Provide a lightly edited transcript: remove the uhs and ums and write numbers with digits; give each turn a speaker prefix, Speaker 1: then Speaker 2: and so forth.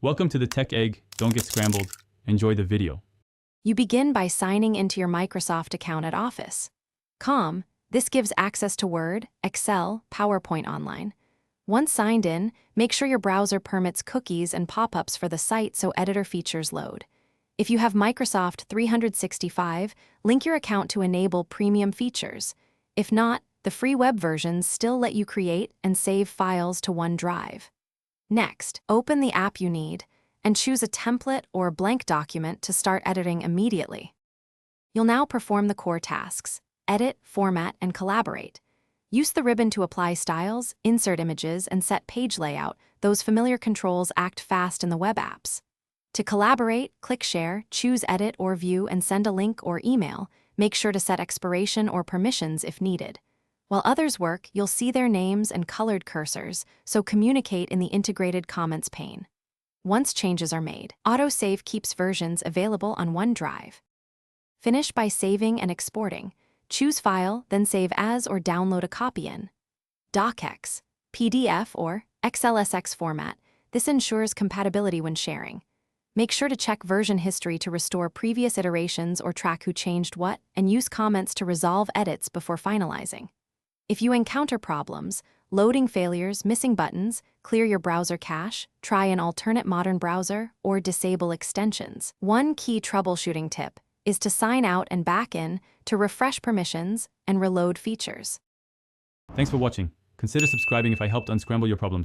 Speaker 1: Welcome to the Tech Egg. Don't get scrambled. Enjoy the video.
Speaker 2: You begin by signing into your Microsoft account at Office.com. This gives access to Word, Excel, PowerPoint online. Once signed in, make sure your browser permits cookies and pop-ups for the site so editor features load. If you have Microsoft 365, link your account to enable premium features. If not, the free web versions still let you create and save files to OneDrive. Next, open the app you need and choose a template or a blank document to start editing immediately. You'll now perform the core tasks: edit, format, and collaborate. Use the ribbon to apply styles, insert images, and set page layout. Those familiar controls act fast in the web apps. To collaborate, click Share, choose Edit or View, and send a link or email. Make sure to set expiration or permissions if needed. While others work, you'll see their names and colored cursors, so communicate in the integrated comments pane. Once changes are made, autosave keeps versions available on OneDrive. Finish by saving and exporting. Choose File, then save as or download a copy in docx, PDF, or XLSX format. This ensures compatibility when sharing. Make sure to check version history to restore previous iterations or track who changed what, and use comments to resolve edits before finalizing. If you encounter problems, loading failures, missing buttons, clear your browser cache, try an alternate modern browser, or disable extensions. One key troubleshooting tip is to sign out and back in to refresh permissions and reload features.
Speaker 1: Thanks for watching. Consider subscribing if I helped unscramble your problems.